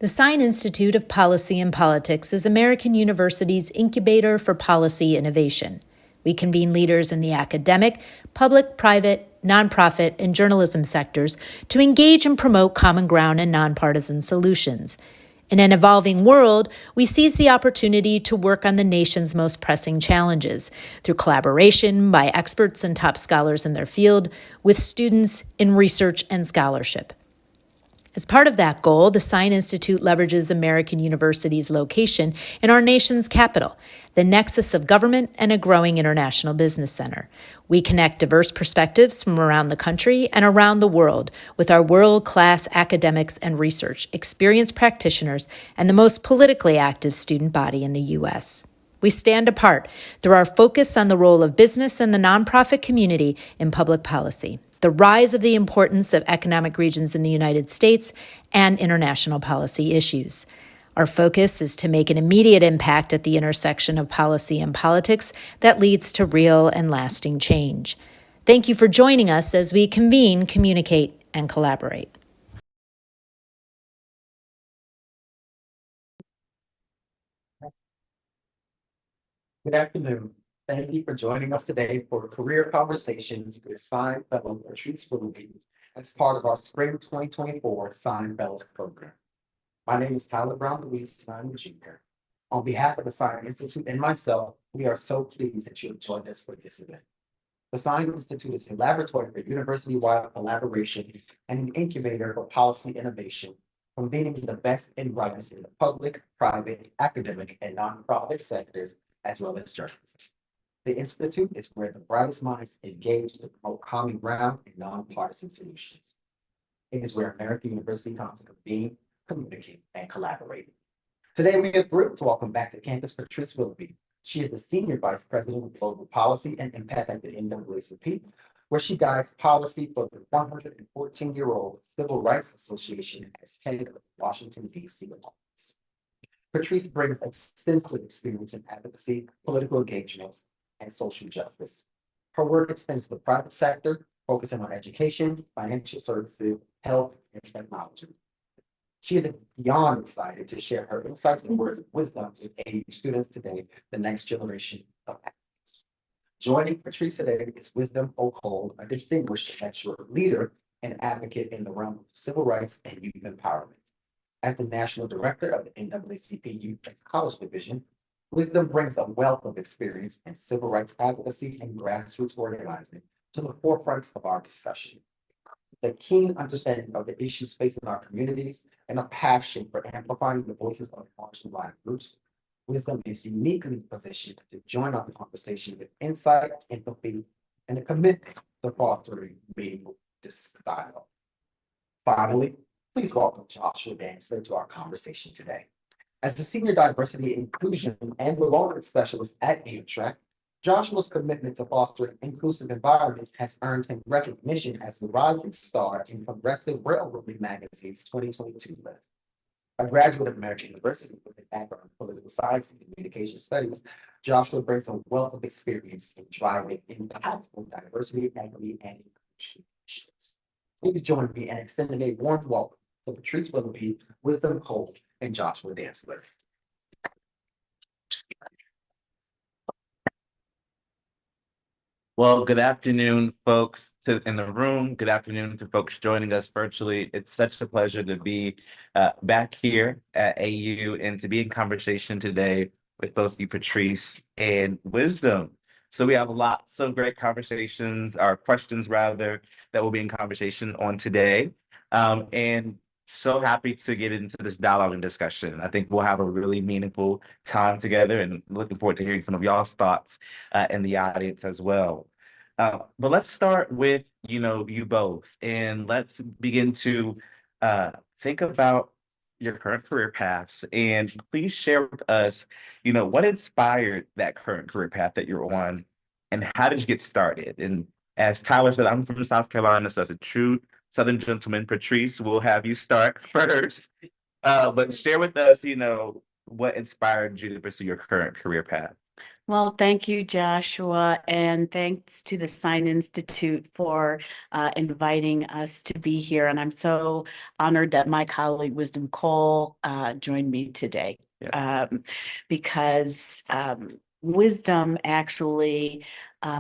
The Sine Institute of Policy and Politics is American University's incubator for policy innovation. We convene leaders in the academic, public, private, nonprofit, and journalism sectors to engage and promote common ground and nonpartisan solutions. In an evolving world, we seize the opportunity to work on the nation's most pressing challenges through collaboration by experts and top scholars in their field with students in research and scholarship. As part of that goal, the Sine Institute leverages American University's location in our nation's capital, the nexus of government and a growing international business center. We connect diverse perspectives from around the country and around the world with our world-class academics and research, experienced practitioners, and the most politically active student body in the U.S. We stand apart through our focus on the role of business and the nonprofit community in public policy, the rise of the importance of economic regions in the United States, and international policy issues. Our focus is to make an immediate impact at the intersection of policy and politics that leads to real and lasting change. Thank you for joining us as we convene, communicate, and collaborate. Good afternoon. Thank you for joining us today for Career Conversations with Sine Fellow Patrice Willoughby as part of our Spring 2024 Sine Fellows Program. My name is Tyler Brown Louise Sine Jr. On behalf of the Sine Institute and myself, we are so pleased that you have joined us for this event. The Sine Institute is a laboratory for university-wide collaboration and an incubator for policy innovation, convening the best and brightest in the public, private, academic, and nonprofit sectors, as well as journalism. The Institute is where the brightest minds engage to promote common ground and nonpartisan solutions. It is where American University comes to convene, communicate, and collaborate. Today, we are thrilled to welcome back to campus Patrice Willoughby. She is the Senior Vice President of Global Policy and Impact at the NAACP, where she guides policy for the 114-year-old Civil Rights Association as head of the Washington, D.C. office. Patrice brings extensive experience in advocacy, political engagements, and social justice. Her work extends to the private sector, focusing on education, financial services, health, and technology. She is beyond excited to share her insights and words of wisdom to aid students today, the next generation of advocates. Joining Patrice today is Wisdom O'Cole, a distinguished lecturer, leader, and advocate in the realm of civil rights and youth empowerment. As the National Director of the NAACP Youth and College Division, Wisdom brings a wealth of experience in civil rights advocacy and grassroots organizing to the forefront of our discussion. The keen understanding of the issues facing our communities and a passion for amplifying the voices of marginalized groups, Wisdom is uniquely positioned to join our conversation with insight, empathy, and a commitment to fostering meaningful dialogue. Finally, please welcome Joshua Dantzler to our conversation today. As the Senior Diversity, Inclusion, and Belonging Specialist at Amtrak, Joshua's commitment to fostering inclusive environments has earned him recognition as the rising star in Progressive Railroading Magazine's 2022 list. A graduate of American University with an background in political science and communication studies, Joshua brings a wealth of experience in driving impactful diversity, equity, and inclusion initiatives. Please join me in extending a warm welcome to Patrice Willoughby, Wisdom O'Cole, and Joshua Dantzler. Well, good afternoon, folks in the room. Good afternoon to folks joining us virtually. It's such a pleasure to be back here at AU and to be in conversation today with both you, Patrice and Wisdom. So we have lots of great conversations, or questions rather, that will be in conversation on today. And so happy to get into this dialogue and discussion. I think we'll have a really meaningful time together, and looking forward to hearing some of y'all's thoughts in the audience as well. But let's start with, you both, and let's begin to think about your current career paths, and please share with us, what inspired that current career path that you're on, and how did you get started? And as Tyler said, I'm from South Carolina, so as a true Southern gentleman, Patrice, we'll have you start first. But share with us, what inspired you to pursue your current career path. Well, thank you, Joshua, and thanks to the Sine Institute for inviting us to be here. And I'm so honored that my colleague Wisdom Cole joined me today. Because Wisdom actually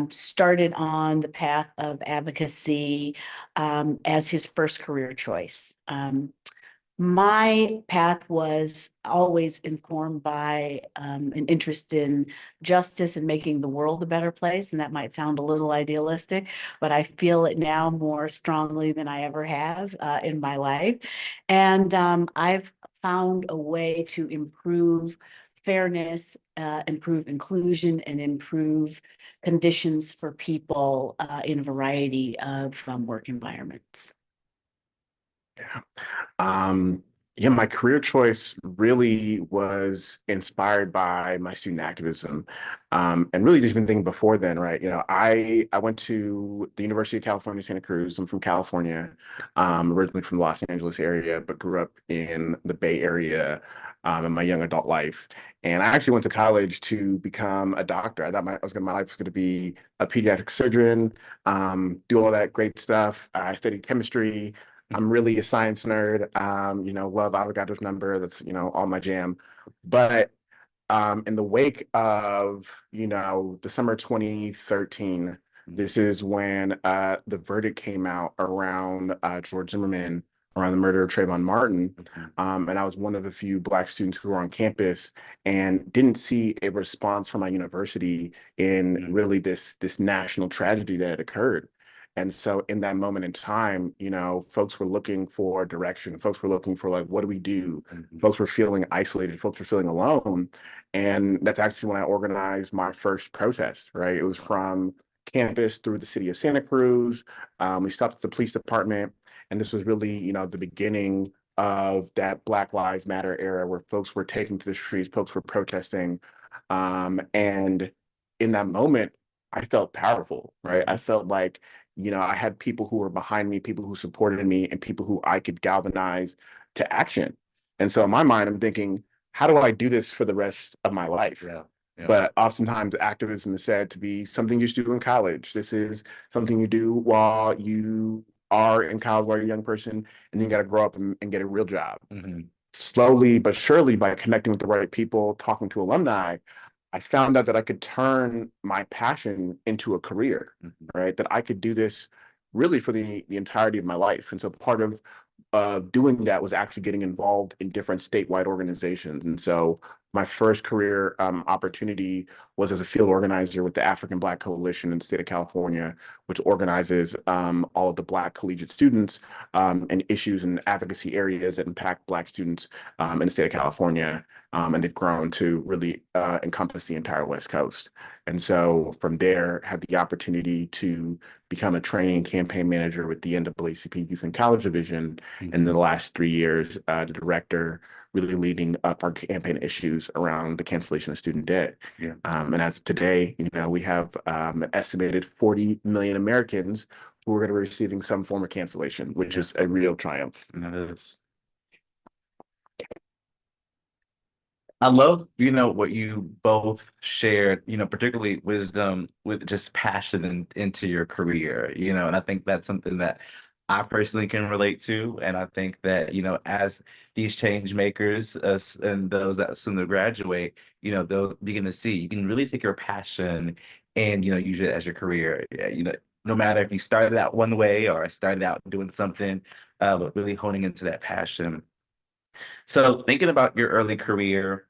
started on the path of advocacy as his first career choice. My path was always informed by an interest in justice and making the world a better place. And that might sound a little idealistic, but I feel it now more strongly than I ever have in my life. And I've found a way to improve fairness, improve inclusion, and improve conditions for people in a variety of work environments. Yeah. Yeah, my career choice really was inspired by my student activism. And really just been thinking before then, right? I went to the University of California, Santa Cruz. I'm from California, originally from the Los Angeles area, but grew up in the Bay Area in my young adult life. And I actually went to college to become a doctor. I thought my life was going to be a pediatric surgeon, do all that great stuff. I studied chemistry. I'm really a science nerd, love Avogadro's number. That's, all my jam. But in the wake of, the summer 2013, this is when the verdict came out around George Zimmerman, around the murder of Trayvon Martin. And I was one of a few Black students who were on campus and didn't see a response from my university in really this national tragedy that had occurred. And so in that moment in time, folks were looking for direction. Folks were looking for, like, what do we do? Folks were feeling isolated. Folks were feeling alone. And that's actually when I organized my first protest, right? It was from campus through the city of Santa Cruz. We stopped at the police department. And this was really, the beginning of that Black Lives Matter era where folks were taking to the streets, folks were protesting. And in that moment, I felt powerful, right? I felt like, I had people who were behind me, people who supported me, and people who I could galvanize to action. And so in my mind, I'm thinking, how do I do this for the rest of my life? Yeah. But oftentimes activism is said to be something you should do in college. This is something you do while you are in college, while you're a young person, and then you got to grow up and get a real job. Slowly but surely, by connecting with the right people, talking to alumni, I found out that I could turn my passion into a career, right? That I could do this really for the entirety of my life. And so part of doing that was actually getting involved in different statewide organizations. And so my first career opportunity was as a field organizer with the African Black Coalition in the state of California, which organizes all of the Black collegiate students and issues and advocacy areas that impact Black students in the state of California. And they've grown to really encompass the entire West Coast. And so from there, had the opportunity to become a training and campaign manager with the NAACP Youth and College Division. And in the last 3 years, the director, really leading up our campaign issues around the cancellation of student debt. And as of today, we have an estimated 40 million Americans who are going to be receiving some form of cancellation, which is a real triumph. And it is. I love, what you both shared, particularly Wisdom with just passion into your career, and I think that's something that I personally can relate to. And I think that, as these change makers and those that soon to graduate, they'll begin to see you can really take your passion and, use it as your career. No matter if you started out one way or started out doing something, but really honing into that passion. So thinking about your early career,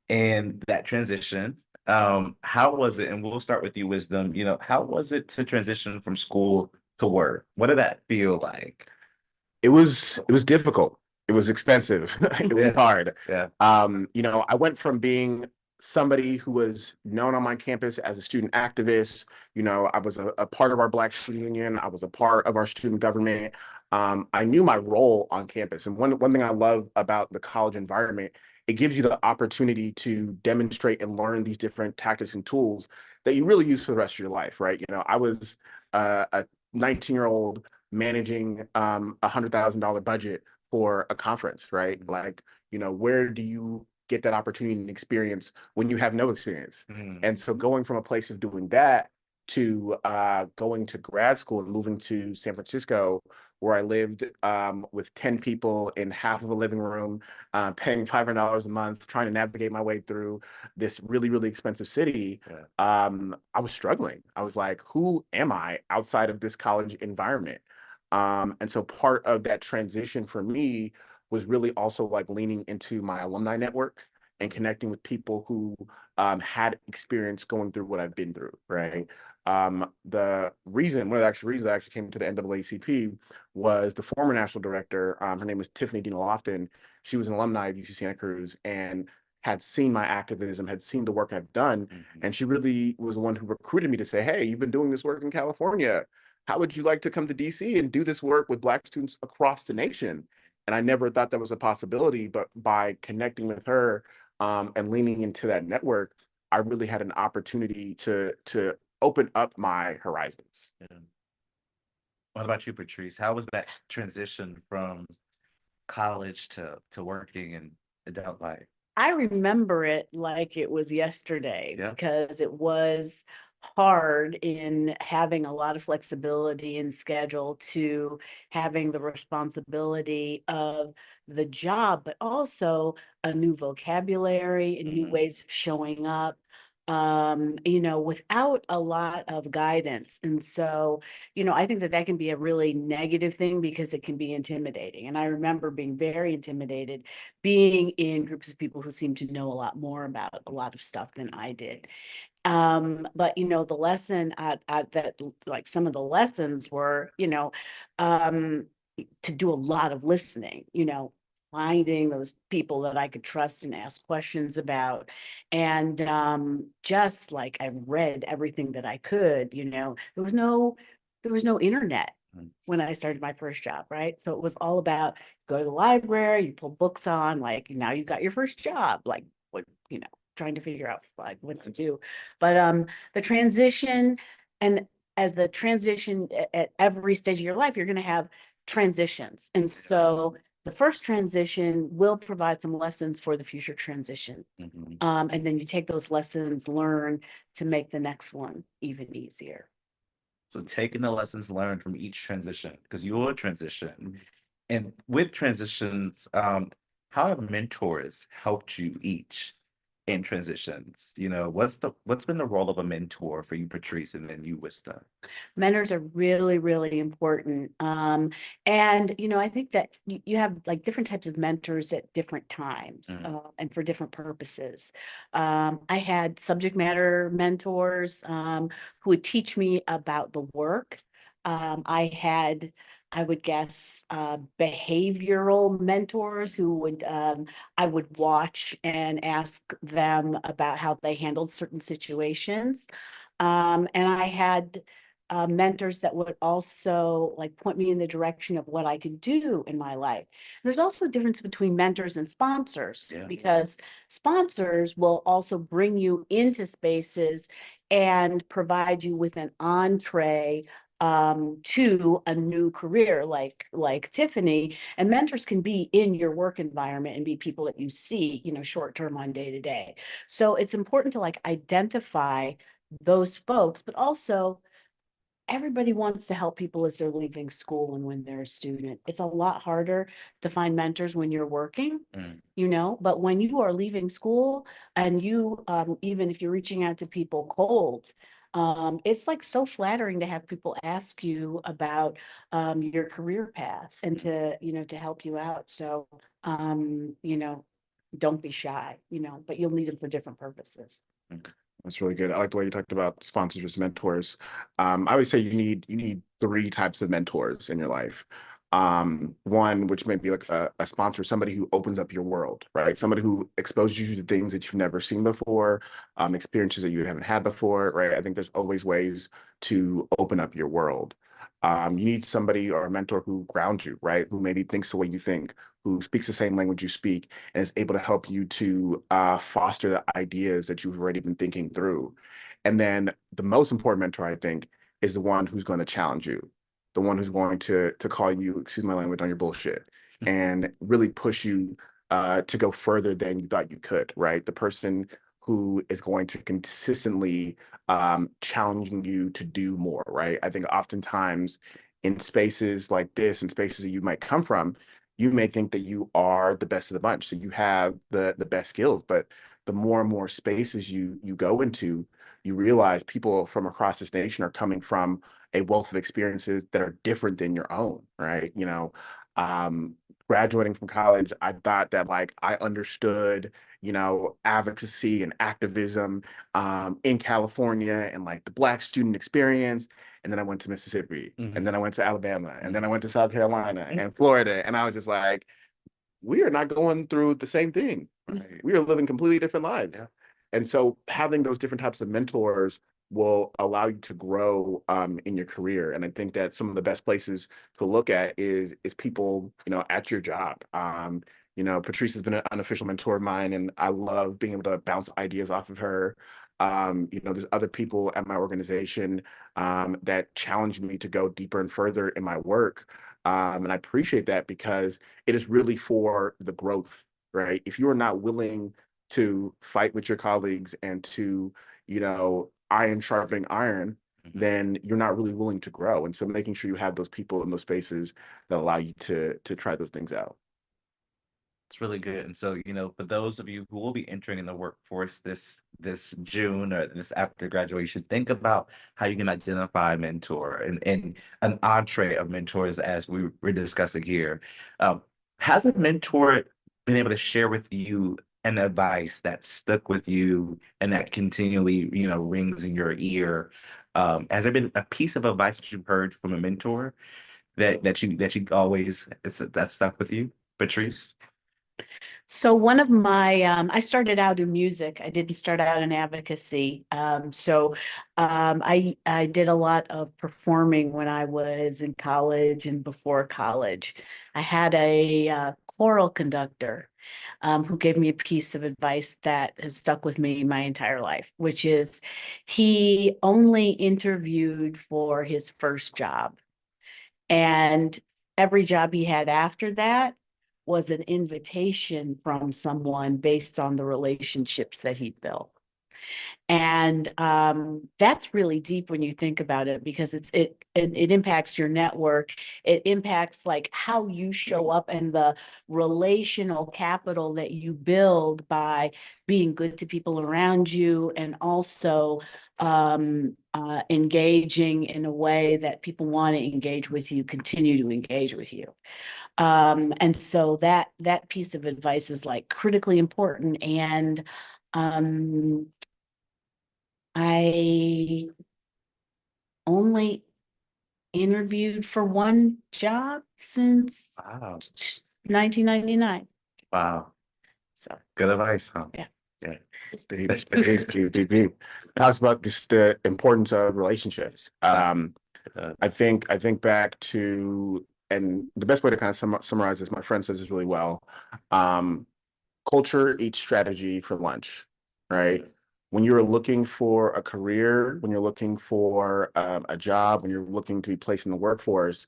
and that transition, how was it? And we'll start with you, Wisdom. How was it to transition from school to work? What did that feel like? It was difficult. It was expensive. It was hard. Yeah. I went from being somebody who was known on my campus as a student activist. I was a part of our Black Student Union. I was a part of our student government. I knew my role on campus. And one thing I love about the college environment, it gives you the opportunity to demonstrate and learn these different tactics and tools that you really use for the rest of your life, right? I was a 19-year-old managing $100,000 budget for a conference, right? Like, where do you get that opportunity and experience when you have no experience. Mm. And so going from a place of doing that to going to grad school and moving to San Francisco, where I lived with 10 people in half of a living room, paying $500 a month, trying to navigate my way through this really, really expensive city. Yeah. I was struggling. I was like, who am I outside of this college environment? And so part of that transition for me was really also like leaning into my alumni network and connecting with people who had experience going through what I've been through, right? One of the reasons I actually came to the NAACP was the former national director. Her name was Tiffany Dina Lofton. She was an alumni of UC Santa Cruz and had seen my activism, had seen the work I've done. And she really was the one who recruited me to say, hey, you've been doing this work in California. How would you like to come to DC and do this work with Black students across the nation? And I never thought that was a possibility, but by connecting with her and leaning into that network, I really had an opportunity to open up my horizons. Yeah. What about you, Patrice? How was that transition from college to working in adult life? I remember it like it was yesterday Yeah. because it was hard in having a lot of flexibility in schedule to having the responsibility of the job, but also a new vocabulary and new ways of showing up, without a lot of guidance. And so, I think that can be a really negative thing because it can be intimidating. And I remember being very intimidated being in groups of people who seemed to know a lot more about a lot of stuff than I did. But the lesson that, like, some of the lessons were, to do a lot of listening, finding those people that I could trust and ask questions about. And just like I read everything that I could, there was no internet when I started my first job, right? So it was all about go to the library, you pull books on, like now you've got your first job, like what, trying to figure out like what to do. But the transition, and as the transition at every stage of your life, you're going to have transitions. And so the first transition will provide some lessons for the future transition. And then you take those lessons, learn to make the next one even easier. So taking the lessons learned from each transition, because you will transition. And with transitions, how have mentors helped you each in transitions? What's been the role of a mentor for you, Patrice, and then you, Wista? Mentors are really, really important. And, I think that you have like different types of mentors at different times and for different purposes. I had subject matter mentors who would teach me about the work. I would guess behavioral mentors who would I would watch and ask them about how they handled certain situations. And I had mentors that would also like point me in the direction of what I could do in my life. There's also a difference between mentors and sponsors because sponsors will also bring you into spaces and provide you with an entree to a new career like Tiffany. And mentors can be in your work environment and be people that you see, short term on day to day. So it's important to like identify those folks, but also everybody wants to help people as they're leaving school and when they're a student. It's a lot harder to find mentors when you're working, but when you are leaving school and you, even if you're reaching out to people cold, it's like so flattering to have people ask you about your career path and to help you out. So, don't be shy, but you'll need them for different purposes. That's really good. I like the way you talked about sponsors as mentors. I always say you need three types of mentors in your life. One, which may be like a sponsor, somebody who opens up your world, right? Somebody who exposes you to things that you've never seen before, experiences that you haven't had before, right? I think there's always ways to open up your world. You need somebody or a mentor who grounds you, right? Who maybe thinks the way you think, who speaks the same language you speak, and is able to help you to foster the ideas that you've already been thinking through. And then the most important mentor, I think, is the one who's going to challenge you, the one who's going to call you, excuse my language, on your bullshit, and really push you to go further than you thought you could, right? The person who is going to consistently challenging you to do more, right? I think oftentimes in spaces like this and spaces that you might come from, you may think that you are the best of the bunch, so you have the best skills, but the more and more spaces you go into, you realize people from across this nation are coming from a wealth of experiences that are different than your own, right? Um, Graduating from college, I thought that like I understood, advocacy and activism in California and like the Black student experience. And then I went to Mississippi, and then I went to Alabama, and then I went to South Carolina and Florida. And I was just like, we are not going through the same thing. Right. We are living completely different lives. Yeah. And so having those different types of mentors will allow you to grow in your career. And I think that some of the best places to look at is people, at your job. Patrice has been an unofficial mentor of mine, and I love being able to bounce ideas off of her. There's other people at my organization that challenge me to go deeper and further in my work. And I appreciate that because it is really for the growth, right? If you are not willing to fight with your colleagues and to, iron sharpening iron, then you're not really willing to grow. And so making sure you have those people in those spaces that allow you to try those things out. It's really good. And so, for those of you who will be entering in the workforce this June or this after graduation, think about how you can identify a mentor and an entree of mentors as we were discussing here. Has a mentor been able to share with you an advice that stuck with you and that continually, rings in your ear? Has there been a piece of advice that you've heard from a mentor that you always that stuck with you, Patrice? So one of my, I started out in music. I didn't start out in advocacy. I did a lot of performing when I was in college and before college. I had a choral conductor who gave me a piece of advice that has stuck with me my entire life, which is he only interviewed for his first job. And every job he had after that was an invitation from someone based on the relationships that he built. And that's really deep when you think about it, because it impacts your network. It impacts like how you show up and the relational capital that you build by being good to people around you, and also engaging in a way that people want to engage with you, continue to engage with you. And so that piece of advice is like critically important. And I only interviewed for one job since Wow. 1999. Wow. So Good advice, huh? Yeah. Yeah. Deep. Talks about just the importance of relationships. I think back to, and the best way to kind of summarize this, my friend says this really well. Culture eats strategy for lunch, right? When you're looking for a career, when you're looking for a job, when you're looking to be placed in the workforce,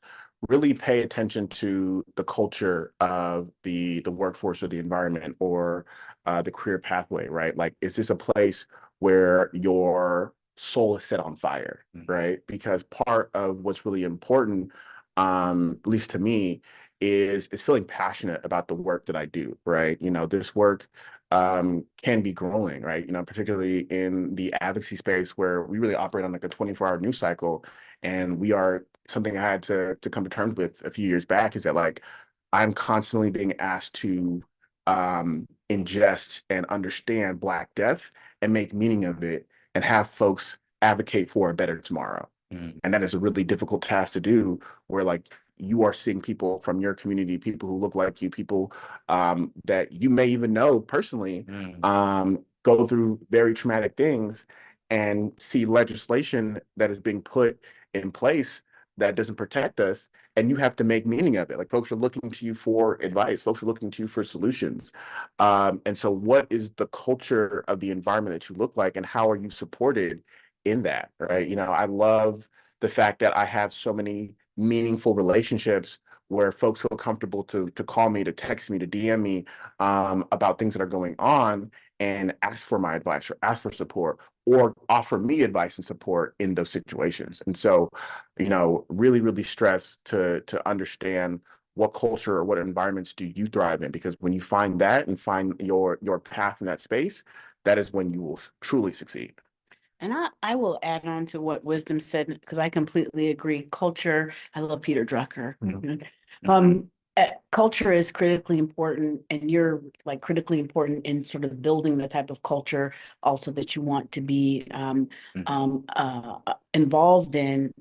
really pay attention to the culture of the workforce or the environment or the career pathway, right? Like, is this a place where your soul is set on fire, right? Because part of what's really important, at least to me, is feeling passionate about the work that I do, right? This work can be growing, right? Particularly in the advocacy space where we really operate on like a 24-hour news cycle. And we are, something I had to come to terms with a few years back is that like, I'm constantly being asked to ingest and understand Black death and make meaning of it and have folks advocate for a better tomorrow. And that is a really difficult task to do, where like you are seeing people from your community, people who look like you, people that you may even know personally, go through very traumatic things and see legislation that is being put in place that doesn't protect us. And you have to make meaning of it. Like, folks are looking to you for advice. Folks are looking to you for solutions. And so what is the culture of the environment that you look like, and how are you supported in that, right? I love the fact that I have so many meaningful relationships where folks feel comfortable to call me, to text me, to DM me about things that are going on and ask for my advice or ask for support or offer me advice and support in those situations. And so, really, really stress to understand what culture or what environments do you thrive in? Because when you find that and find your path in that space, that is when you will truly succeed. And I will add on to what Wisdom said, because I completely agree. Culture, I love Peter Drucker. Culture is critically important, and you're like critically important in sort of building the type of culture also that you want to be involved in.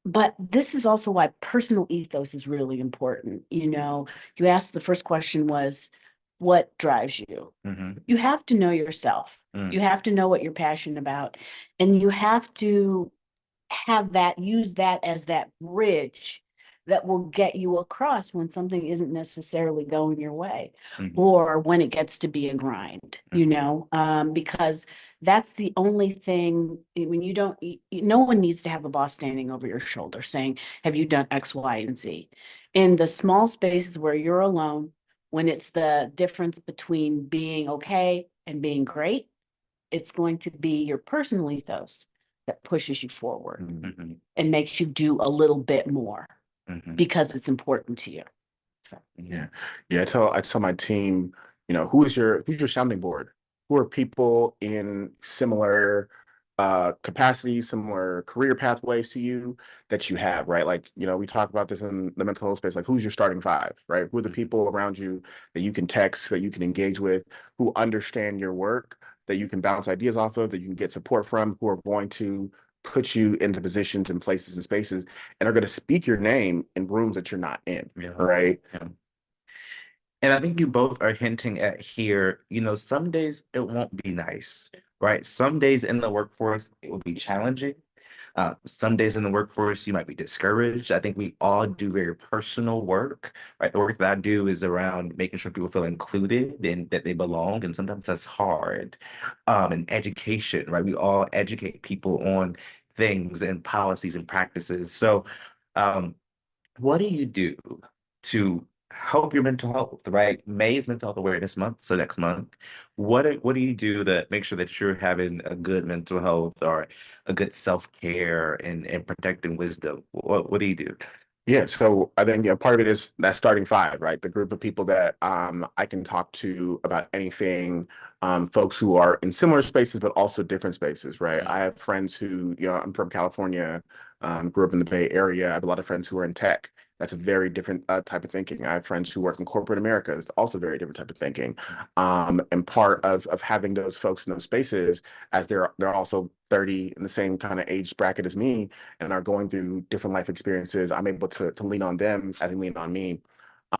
But this is also why personal ethos is really important. You asked, the first question was, what drives you? You have to know yourself. You have to know what you're passionate about, and you have to use that as that bridge that will get you across when something isn't necessarily going your way, or when it gets to be a grind, because that's the only thing. When you don't, no one needs to have a boss standing over your shoulder saying, have you done X, Y, and Z? In the small spaces where you're alone, when it's the difference between being okay and being great, it's going to be your personal ethos that pushes you forward and makes you do a little bit more because it's important to you. So. Yeah. I tell my team, who's your sounding board? Who are people in similar capacities, similar career pathways to you that you have, right? Like, we talk about this in the mental health space, like who's your starting five, right? Who are the people around you that you can text, that you can engage with, who understand your work, that you can bounce ideas off of, that you can get support from, who are going to put you into positions and places and spaces and are going to speak your name in rooms that you're not in, right? Yeah. And I think you both are hinting at here, some days it won't be nice, right? Some days in the workforce, it will be challenging. Some days in the workforce, you might be discouraged. I think we all do very personal work, right? The work that I do is around making sure people feel included and that they belong. And sometimes that's hard. And education, right? We all educate people on things and policies and practices. So, what do you do to help your mental health, right? May is Mental Health Awareness Month, so next month. What do you do to make sure that you're having a good mental health or a good self-care and protecting wisdom? What do you do? Yeah, so I think part of it is that starting five, right? The group of people that I can talk to about anything, folks who are in similar spaces but also different spaces, right? I have friends who, I'm from California, grew up in the Bay Area. I have a lot of friends who are in tech. That's a very different type of thinking. I have friends who work in corporate America. It's also a very different type of thinking. And part of having those folks in those spaces, as they're also 30 in the same kind of age bracket as me and are going through different life experiences, I'm able to lean on them as they lean on me.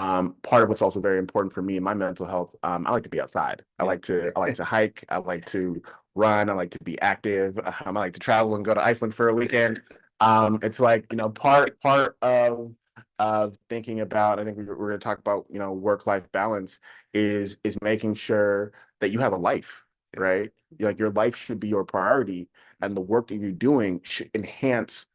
Part of what's also very important for me in my mental health, I like to be outside. I like to hike. I like to run. I like to be active. I like to travel and go to Iceland for a weekend. It's like, part of thinking about, I think we're going to talk about, work-life balance is making sure that you have a life, right? Like your life should be your priority and the work that you're doing should enhance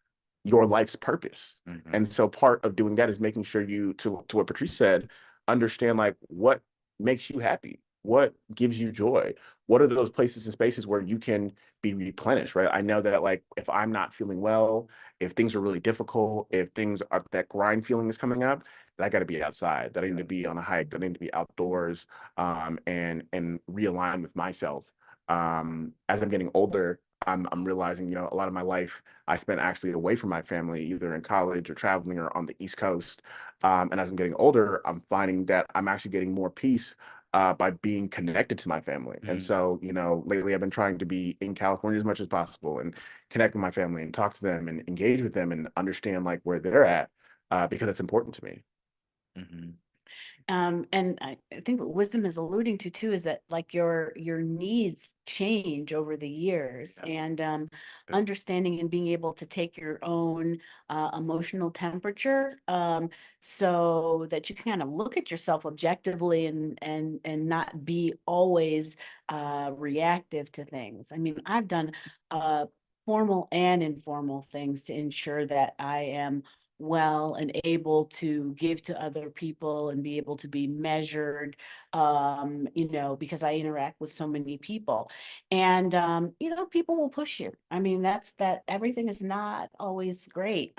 your life's purpose. And so part of doing that is making sure you, to what Patrice said, understand like what makes you happy, what gives you joy, what are those places and spaces where you can be replenished, right? I know that like if I'm not feeling well, if things are really difficult, if things are, that grind feeling is coming up, that I got to be outside, that I need to be on a hike, that I need to be outdoors, and realign with myself. As I'm getting older, I'm realizing, a lot of my life I spent actually away from my family, either in college or traveling or on the East Coast. And as I'm getting older, I'm finding that I'm actually getting more peace by being connected to my family. And so, lately I've been trying to be in California as much as possible and connect with my family and talk to them and engage with them and understand like where they're at, because it's important to me. And I think what Wisdom is alluding to too is that like your needs change over the years, and understanding and being able to take your own emotional temperature, so that you kind of look at yourself objectively and not be always reactive to things. I mean, I've done formal and informal things to ensure that I am well and able to give to other people and be able to be measured, because I interact with so many people. And, people will push you. I mean, that everything is not always great.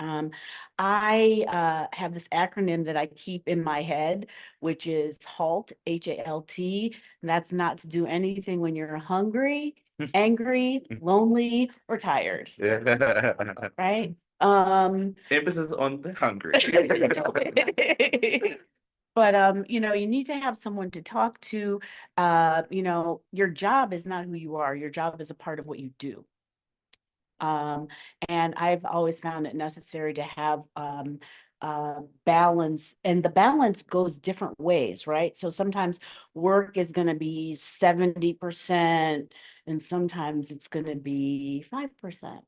I have this acronym that I keep in my head, which is HALT, HALT. And that's not to do anything when you're hungry, angry, lonely, or tired, right? Emphasis on the hungry. But you need to have someone to talk to. Your job is not who you are. Your job is a part of what you do. And I've always found it necessary to have balance, and the balance goes different ways, right? So sometimes work is going to be 70%, and sometimes it's going to be 5%.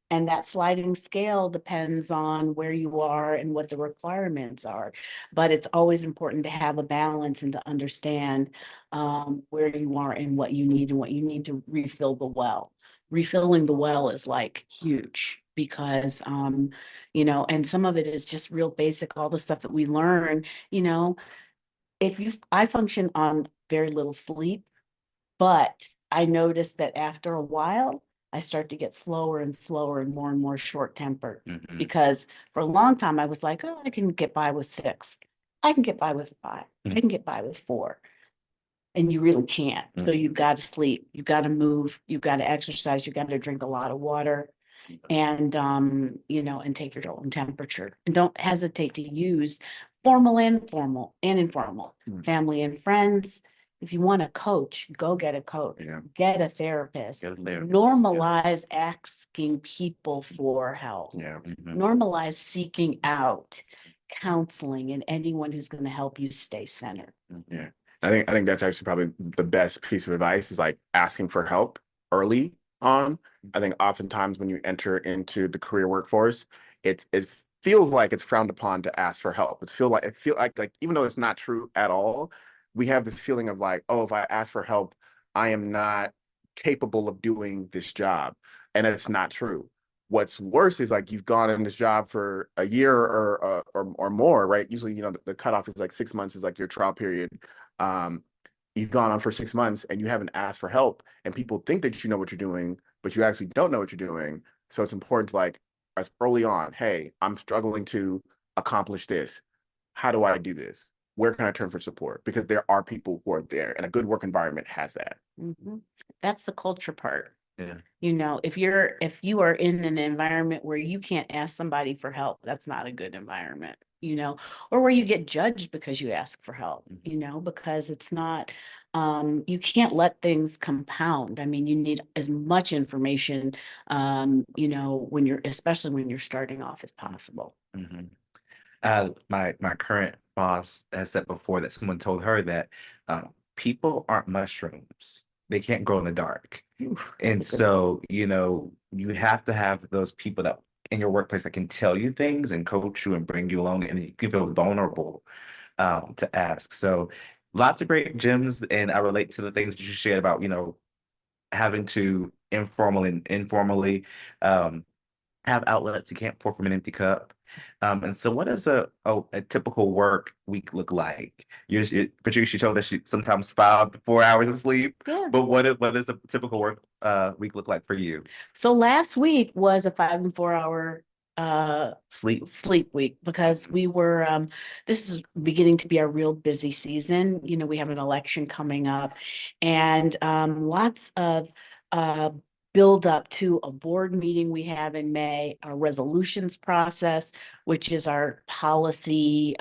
And that sliding scale depends on where you are and what the requirements are. But it's always important to have a balance and to understand where you are and what you need to refill the well. Refilling the well is like huge because, and some of it is just real basic, all the stuff that we learn, I function on very little sleep, but I noticed that after a while, I start to get slower and slower and more short-tempered. Because for a long time I was like, oh, I can get by with 6. I can get by with 5. I can get by with 4. And you really can't. So you've got to sleep, you've got to move, you've got to exercise, you've got to drink a lot of water, and and take your own temperature. And don't hesitate to use formal and informal, family and friends. If you want a coach, go get a coach, get a therapist, normalize asking people for help, normalize seeking out counseling and anyone who's going to help you stay centered. Yeah. I think that's actually probably the best piece of advice is like asking for help early on. I think oftentimes when you enter into the career workforce, it feels like it's frowned upon to ask for help. It feel like even though it's not true at all, we have this feeling of like, oh, if I ask for help, I am not capable of doing this job. And it's not true. What's worse is like you've gone in this job for a year or more, right? Usually, the cutoff is like 6 months is like your trial period. You've gone on for 6 months and you haven't asked for help, and people think that you know what you're doing, but you actually don't know what you're doing. So it's important to like, as early on, hey, I'm struggling to accomplish this. How do I do this? Where can I turn for support? Because there are people who are there, and a good work environment has that. That's the culture part. Yeah. If you are in an environment where you can't ask somebody for help, that's not a good environment, or where you get judged because you ask for help, because it's not, you can't let things compound. I mean, you need as much information, especially when you're starting off, as possible. My current boss has said before that someone told her that people aren't mushrooms. They can't grow in the dark. And so, you have to have those people that in your workplace that can tell you things and coach you and bring you along, and you can feel vulnerable to ask. So lots of great gems, and I relate to the things that you shared about, having to informally have outlets. You can't pour from an empty cup. And so what does a typical work week look like? Patrice, you told us she sometimes 5 to 4 hours of sleep. Yeah. But what does the typical work week look like for you? So last week was a 5 and 4 hour sleep week, because we were this is beginning to be our real busy season. We have an election coming up, and lots of build up to a board meeting we have in May, a resolutions process, which is our policy,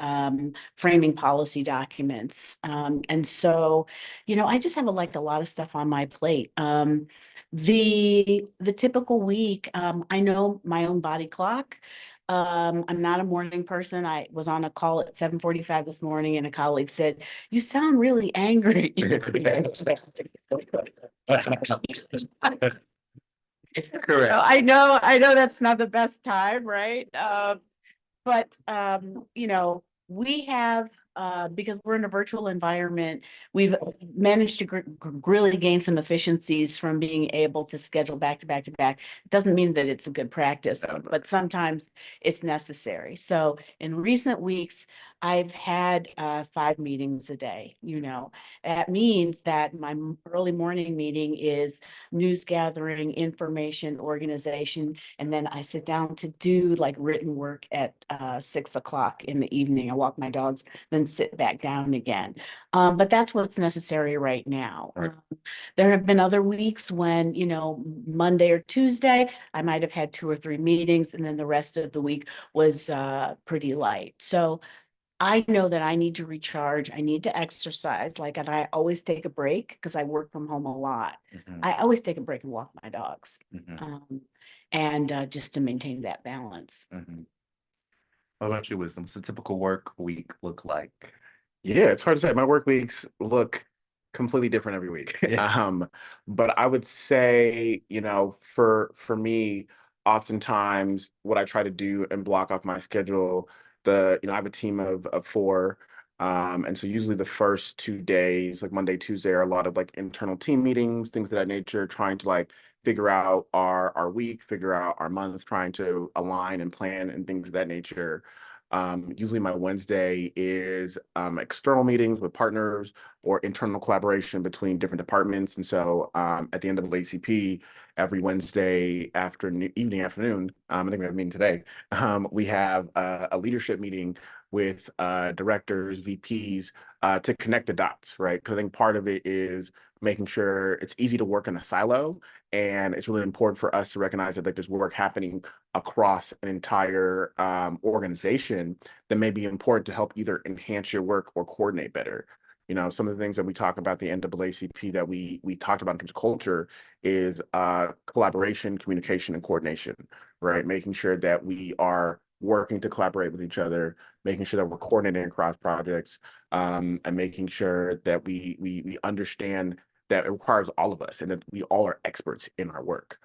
framing policy documents. And so, I just have a lot of stuff on my plate. The typical week, I know my own body clock. I'm not a morning person. I was on a call at 7:45 this morning, and a colleague said, "You sound really angry." Correct. I know that's not the best time, right? But we have because we're in a virtual environment, we've managed to really gain some efficiencies from being able to schedule back to back to back. Doesn't mean that it's a good practice, but sometimes it's necessary. So in recent weeks, I've had 5 meetings a day. That means that my early morning meeting is news gathering, information, organization, and then I sit down to do like written work at 6 o'clock in the evening. I walk my dogs, then sit back down again. But that's what's necessary right now. Right. There have been other weeks when, Monday or Tuesday, I might have had 2 or 3 meetings, and then the rest of the week was pretty light. So I know that I need to recharge. I need to exercise. And I always take a break because I work from home a lot. I always take a break and walk my dogs, and just to maintain that balance. What about you, Wisdom? What's a typical work week look like? Yeah, it's hard to say. My work weeks look completely different every week. Yeah. But I would say, for me, oftentimes what I try to do and block off my schedule, I have a team of 4. And so usually the first 2 days, like Monday, Tuesday, are a lot of like internal team meetings, things of that nature, trying to like figure out our week, figure out our month, trying to align and plan and things of that nature. Usually my Wednesday is external meetings with partners or internal collaboration between different departments. And so at the end of ACP, every Wednesday evening, afternoon, I think we have a meeting today, we have a leadership meeting with directors, VPs, to connect the dots, right? Because I think part of it is making sure it's easy to work in a silo. And it's really important for us to recognize that there's work happening across an entire organization that may be important to help either enhance your work or coordinate better. Some of the things that we talk about the NAACP that we talked about in terms of culture is collaboration, communication, and coordination, right? Making sure that we are working to collaborate with each other, making sure that we're coordinating across projects, and making sure that we understand that it requires all of us and that we all are experts in our work.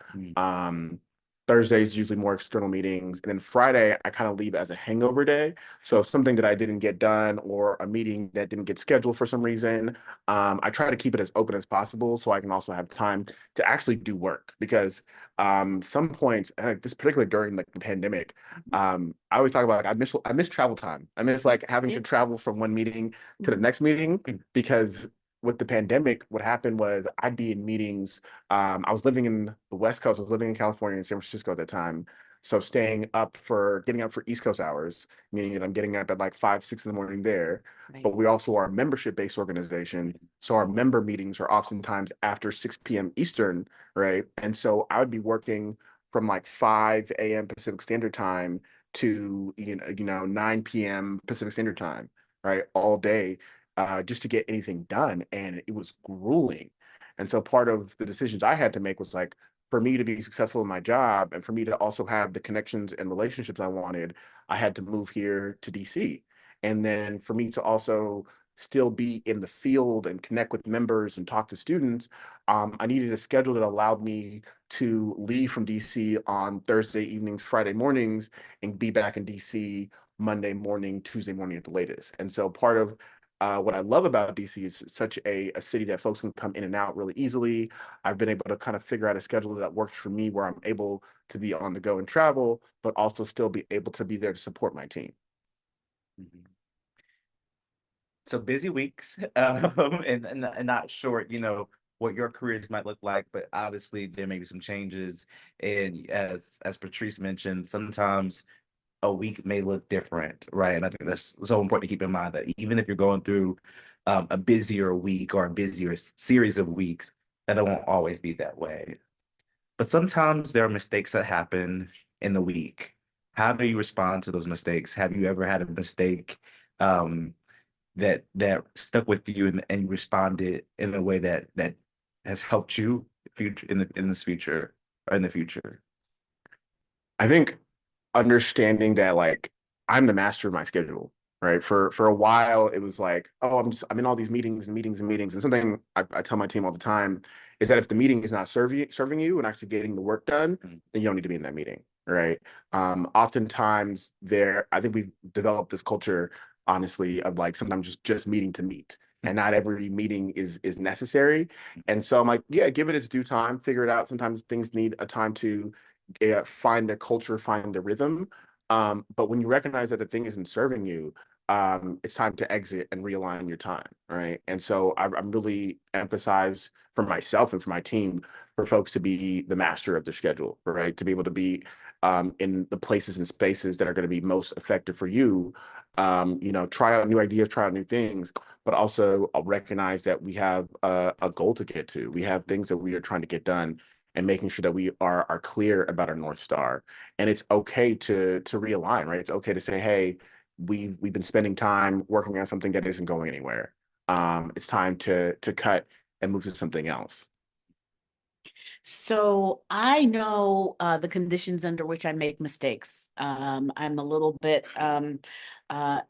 Thursdays is usually more external meetings. And then Friday, I kind of leave as a hangover day. So if something that I didn't get done or a meeting that didn't get scheduled for some reason, I try to keep it as open as possible so I can also have time to actually do work. Because some points, this particularly during the pandemic, I always talk about I miss travel time. I miss like having to travel from one meeting to the next meeting, because with the pandemic, what happened was I'd be in meetings. I was living in the West Coast. I was living in California and San Francisco at the time. So getting up for East Coast hours, meaning that I'm getting up at like 5, 6 in the morning there. Right. But we also are a membership-based organization. So our member meetings are oftentimes after 6 p.m. Eastern, right? And so I would be working from like 5 a.m. Pacific Standard Time to 9 p.m. Pacific Standard Time, right? All day. Just to get anything done. And it was grueling. And so part of the decisions I had to make was like, for me to be successful in my job and for me to also have the connections and relationships I wanted, I had to move here to DC. And then for me to also still be in the field and connect with members and talk to students, I needed a schedule that allowed me to leave from DC on Thursday evenings, Friday mornings, and be back in DC Monday morning, Tuesday morning at the latest. And so part of what I love about DC is such a city that folks can come in and out really easily. I've been able to kind of figure out a schedule that works for me where I'm able to be on the go and travel, but also still be able to be there to support my team. So busy weeks, and not sure, what your careers might look like, but obviously there may be some changes. And as Patrice mentioned, sometimes a week may look different, right? And I think that's so important to keep in mind that even if you're going through a busier week or a busier series of weeks, that it won't always be that way. But sometimes there are mistakes that happen in the week. How do you respond to those mistakes? Have you ever had a mistake that stuck with you and you responded in a way that has helped you in the future? I think understanding that like I'm the master of my schedule, right? For a while, it was like, oh, I'm in all these meetings and meetings and meetings. And something I tell my team all the time is that if the meeting is not serving you and actually getting the work done, then you don't need to be in that meeting, right? Oftentimes I think we've developed this culture honestly, of like sometimes just meeting to meet. And not every meeting is necessary. And so I'm like, yeah, give it its due time, figure it out. Sometimes things need a time to find their culture, find the rhythm. But when you recognize that the thing isn't serving you, it's time to exit and realign your time, right? And so I'm really emphasize for myself and for my team for folks to be the master of their schedule, right? To be able to be in the places and spaces that are going to be most effective for you. Try out new ideas, try out new things, but also recognize that we have a goal to get to. We have things that we are trying to get done, and making sure that we are clear about our North Star. And it's okay to realign, right? It's okay to say, hey, we've been spending time working on something that isn't going anywhere. It's time to cut and move to something else. So I know the conditions under which I make mistakes. I'm a little bit,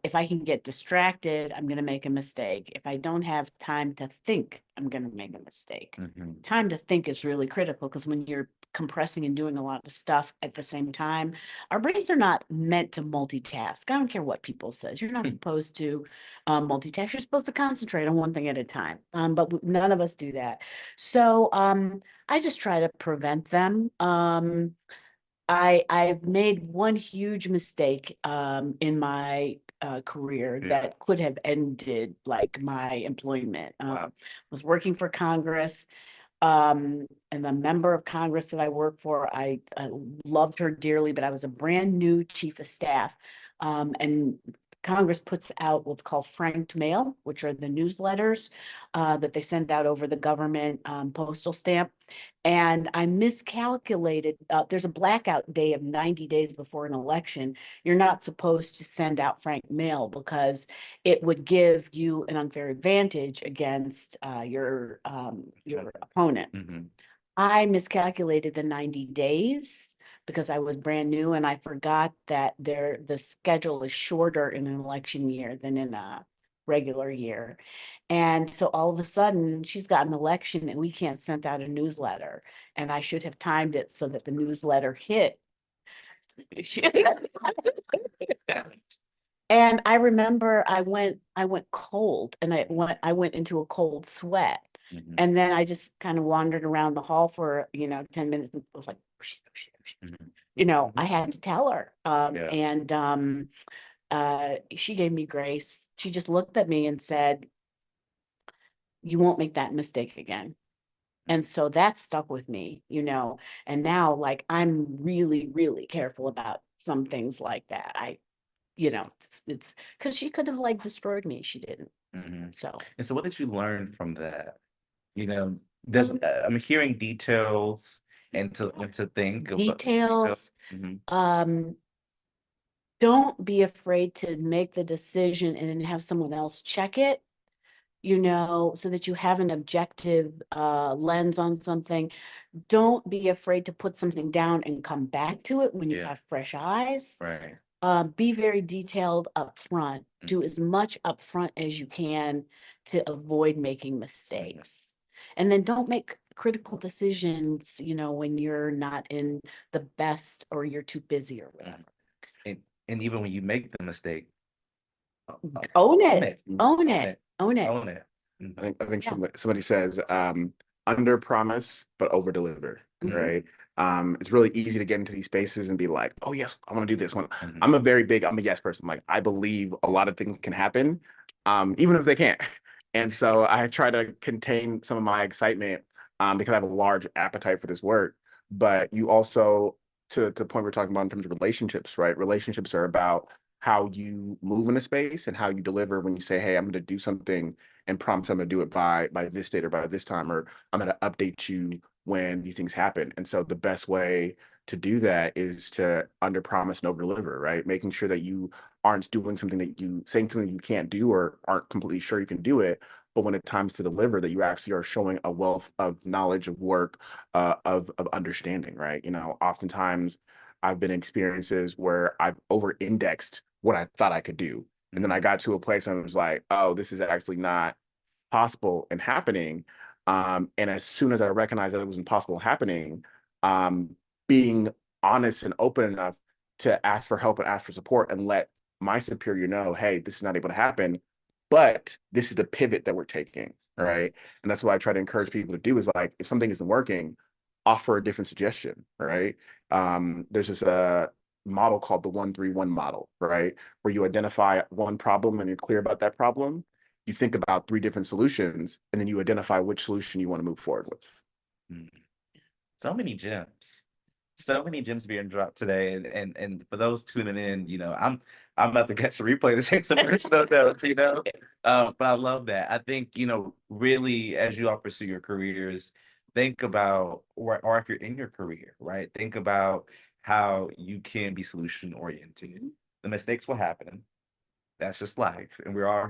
if I can get distracted, I'm going to make a mistake. If I don't have time to think, I'm going to make a mistake. Time to think is really critical, because when you're compressing and doing a lot of stuff at the same time, our brains are not meant to multitask. I don't care what people says. You're not supposed to multitask. You're supposed to concentrate on one thing at a time. But none of us do that. So I just try to prevent them. I've made one huge mistake in my career that could have ended like my employment. Was working for Congress, and the member of Congress that I work for, I loved her dearly, but I was a brand new chief of staff, and Congress puts out what's called franked mail, which are the newsletters that they send out over the government postal stamp. And I miscalculated. There's a blackout day of 90 days before an election. You're not supposed to send out franked mail because it would give you an unfair advantage against your opponent. I miscalculated the 90 days because I was brand new, and I forgot that the schedule is shorter in an election year than in a regular year. And so all of a sudden she's got an election and we can't send out a newsletter. And I should have timed it so that the newsletter hit. And I remember I went cold, and I went into a cold sweat. And then I just kind of wandered around the hall for, 10 minutes. And I was like, oh shit, oh shit, oh shit. I had to tell her. And she gave me grace. She just looked at me and said, you won't make that mistake again. And so that stuck with me, and now like I'm really, really careful about some things like that. It's because she could have like destroyed me. She didn't. So. And so what did you learn from that? I'm hearing details and to think about Details. Don't be afraid to make the decision and then have someone else check it, so that you have an objective lens on something. Don't be afraid to put something down and come back to it when you have fresh eyes. Right. Be very detailed up front. Do as much up front as you can to avoid making mistakes. And then don't make critical decisions, when you're not in the best or you're too busy or whatever. And even when you make the mistake, own it. Own it. I think somebody says under promise but over deliver, right? It's really easy to get into these spaces and be like, oh yes, I want to do this one. I'm a yes person. Like I believe a lot of things can happen, even if they can't. And so I try to contain some of my excitement because I have a large appetite for this work. But you also, to the point we're talking about in terms of relationships, right? Relationships are about how you move in a space and how you deliver when you say, hey, I'm going to do something and promise I'm going to do it by this date or by this time, or I'm going to update you when these things happen. And so the best way to do that is to under promise and over deliver, right? Making sure that you aren't doing something saying something you can't do or aren't completely sure you can do it. But when it's times to deliver, that you actually are showing a wealth of knowledge, of work, of understanding, right? Oftentimes I've been in experiences where I've over-indexed what I thought I could do. And then I got to a place and I was like, oh, this is actually not possible and happening. And as soon as I recognized that it wasn't possible and happening, being honest and open enough to ask for help and ask for support and let my superior know, hey, this is not able to happen, but this is the pivot that we're taking, right? And that's what I try to encourage people to do is like, if something isn't working, offer a different suggestion, right? There's this model called the 1-3-1 model, right? Where you identify one problem and you're clear about that problem. You think about 3 different solutions, and then you identify which solution you want to move forward with. Mm. So many gems. So many gems being dropped today. And for those tuning in, I'm about to catch a replay to take some personal notes, But I love that. I think, really as you all pursue your careers, think about or if you're in your career, right? Think about how you can be solution oriented. The mistakes will happen. That's just life. And we are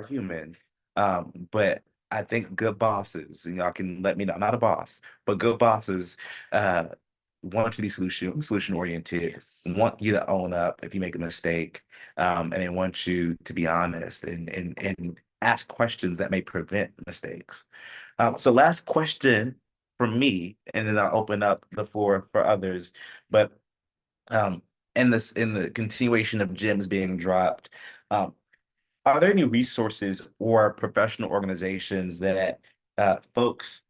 human. But I think good bosses, and y'all can let me know, I'm not a boss, but good bosses uh want you to be solution oriented, want you to own up if you make a mistake, and they want you to be honest and ask questions that may prevent mistakes. So last question from me, and then I'll open up the floor for others. But um, in the continuation of gems being dropped, um, are there any resources or professional organizations that folks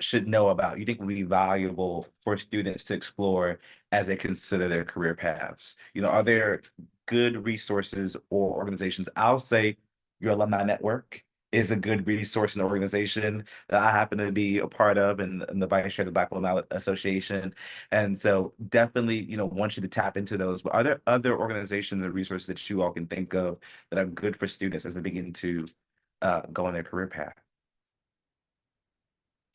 should know about, you think would be valuable for students to explore as they consider their career paths? Are there good resources or organizations? I'll say your alumni network is a good resource and organization that I happen to be a part of and the vice chair of the Black Alumni Association. And so definitely, want you to tap into those. But are there other organizations or resources that you all can think of that are good for students as they begin to go on their career path?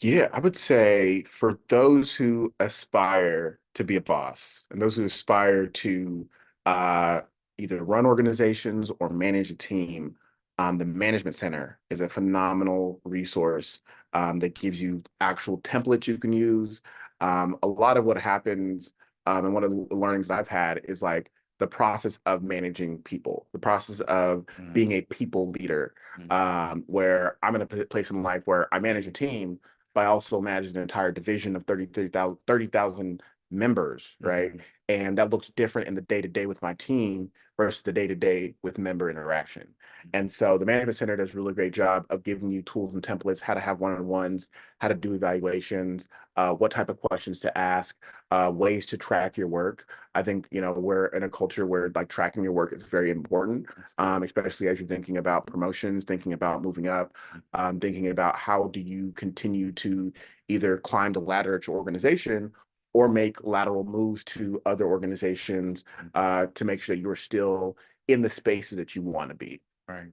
Yeah, I would say for those who aspire to be a boss and those who aspire to uh, either run organizations or manage a team, the Management Center is a phenomenal resource that gives you actual templates you can use. A lot of what happens, and one of the learnings that I've had is like the process of managing people, the process of being a people leader, where I'm in a place in life where I manage a team, but I also manage an entire division of 30,000 members, right? Mhm. And that looks different in the day-to-day with my team versus the day-to-day with member interaction. And so the Management Center does a really great job of giving you tools and templates, how to have one-on-ones, how to do evaluations, what type of questions to ask, ways to track your work. I think, we're in a culture where like tracking your work is very important, especially as you're thinking about promotions, thinking about moving up, thinking about how do you continue to either climb the ladder at your organization or make lateral moves to other organizations to make sure you're still in the spaces that you want to be. Right.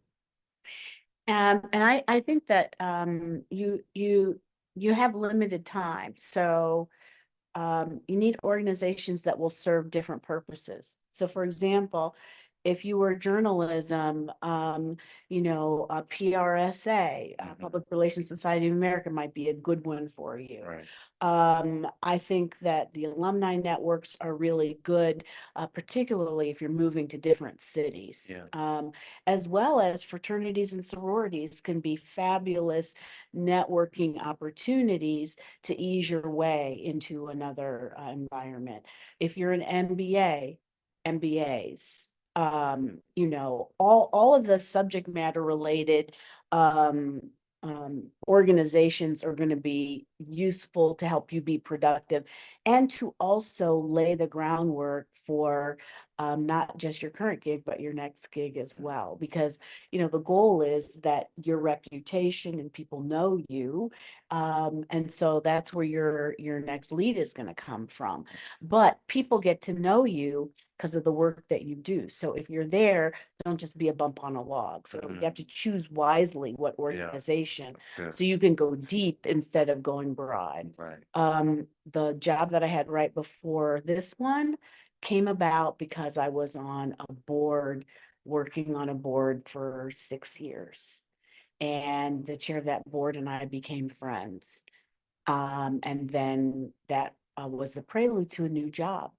And I think that you have limited time, so you need organizations that will serve different purposes. So, for example, if you were journalism, PRSA, Public Relations Society of America might be a good one for you. Right. I think that the alumni networks are really good, particularly if you're moving to different cities. Yeah. As well as fraternities and sororities can be fabulous networking opportunities to ease your way into another environment. If you're an MBA, MBAs, all of the subject matter related organizations are going to be useful to help you be productive and to also lay the groundwork for not just your current gig, but your next gig as well. Because, the goal is that your reputation and people know you. And so that's where your next lead is going to come from. But people get to know you because of the work that you do. So if you're there, don't just be a bump on a log. So you have to choose wisely what organization, so you can go deep instead of going broad. Right. The job that I had right before this one came about because I was on a board, working on a board for 6 years. And the chair of that board and I became friends. And then that was the prelude to a new job,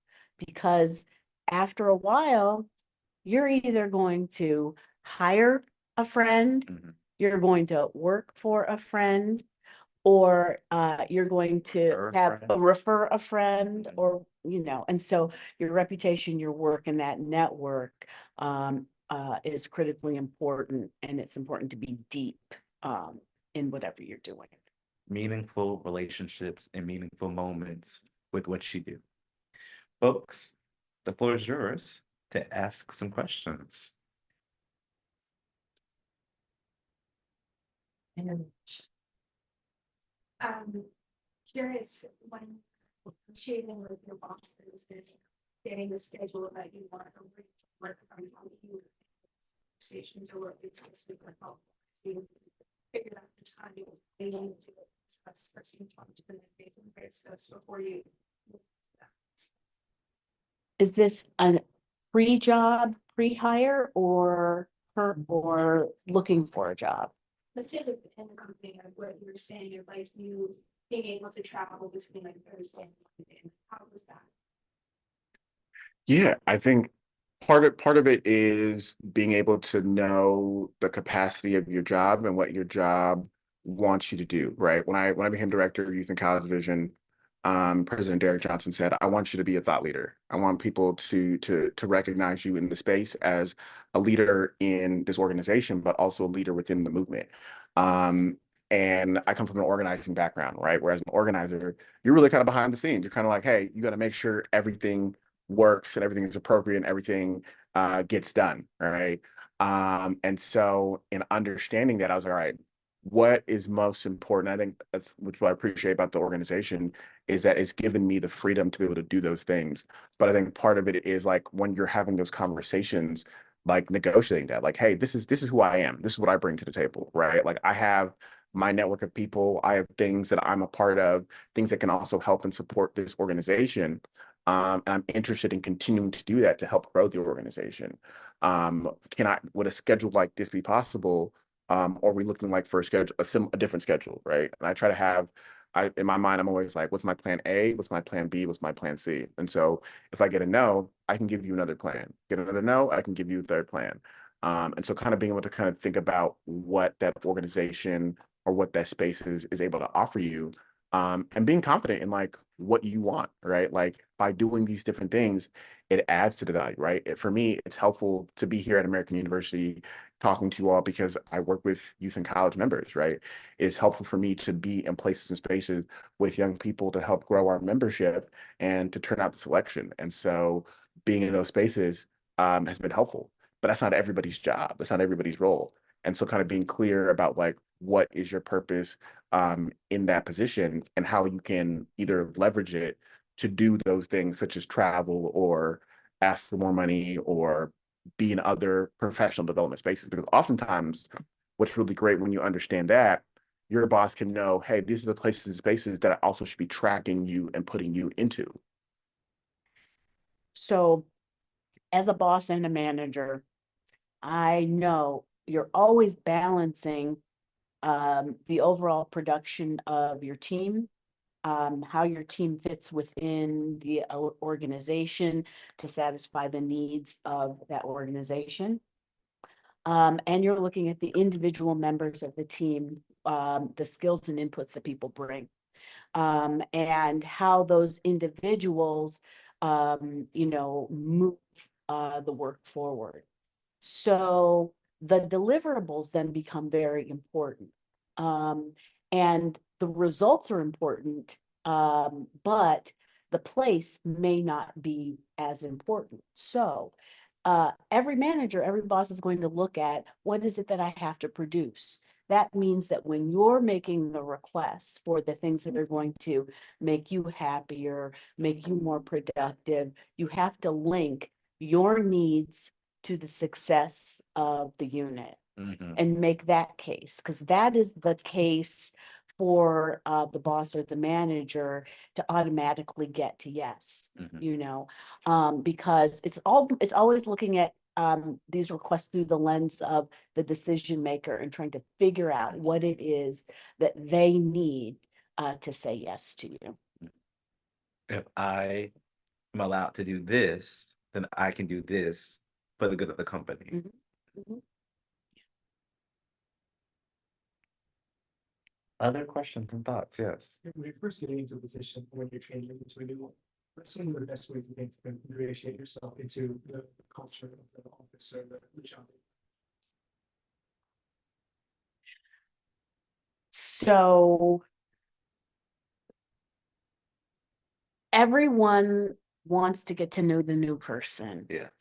because after a while, you're either going to hire a friend, Mhm. you're going to work for a friend, or you're going to Refer a have friend. a refer a friend, or, and so your reputation, your work, and that network is critically important, and it's important to be deep in whatever you're doing. Meaningful relationships and meaningful moments with what you do. Folks, the floor is yours to ask some questions. Curious when negotiating with your bosses and getting the schedule that you want to work from home, you stations or what it's supposed to help to figure out the time they want to do it. That's first you talk to them and great stuff before you. Is this a pre-job, pre-hire, or looking for a job? Let's say in the company, like what you were saying, of like you being able to travel between like Thursday and Monday. How was that? Yeah, I think part of it is being able to know the capacity of your job and what your job wants you to do, right? When I became director of Youth and College Division, President Derek Johnson said, "I want you to be a thought leader. I want people to recognize you in the space as a leader in this organization, but also a leader within the movement." And I come from an organizing background, right? Whereas an organizer, you're really kind of behind the scenes. You're kind of like, hey, you got to make sure everything works and everything is appropriate and everything gets done, right? And so in understanding that, I was like, all right, what is most important? I think that's what I appreciate about the organization is that it's given me the freedom to be able to do those things. But I think part of it is like when you're having those conversations, like negotiating that, like, hey, this is who I am. This is what I bring to the table, right? Like I have my network of people. I have things that I'm a part of, things that can also help and support this organization. And I'm interested in continuing to do that to help grow the organization. Would a schedule like this be possible? Or are we looking like for a different schedule, right? And I try to have, in my mind, I'm always like, what's my plan A? What's my plan B? What's my plan C? And so if I get a no, I can give you another plan. Get another no, I can give you a third plan. And so kind of being able to kind of think about what that organization or what that space is able to offer you, and being confident in like what you want, right? Like by doing these different things, it adds to the value, right? For me, it's helpful to be here at American University talking to you all because I work with youth and college members, right? It's helpful for me to be in places and spaces with young people to help grow our membership and to turn out the selection. And so being in those spaces has been helpful, but that's not everybody's job. That's not everybody's role. And so kind of being clear about like, what is your purpose in that position and how you can either leverage it to do those things such as travel or ask for more money or be in other professional development spaces. Because oftentimes what's really great when you understand that, your boss can know, hey, these are the places and spaces that I also should be tracking you and putting you into. So as a boss and a manager, I know you're always balancing the overall production of your team, how your team fits within the organization to satisfy the needs of that organization. And you're looking at the individual members of the team, the skills and inputs that people bring, and how those individuals, move the work forward. So the deliverables then become very important. And the results are important, but the place may not be as important. So every manager, every boss is going to look at what is it that I have to produce. That means that when you're making the requests for the things that are going to make you happier, make you more productive, you have to link your needs to the success of the unit and make that case, because that is the case for the boss or the manager to automatically get to yes, because it's always looking at these requests through the lens of the decision maker and trying to figure out what it is that they need to say yes to you. If I am allowed to do this, then I can do this for the good of the company. Mhm. Mhm. Other questions and thoughts? Yes. When you're first getting into a position, when you're changing into a new one, what's some of the best ways you think to ingratiate yourself into the culture of the office or the job? So everyone wants to get to know the new person. Yes.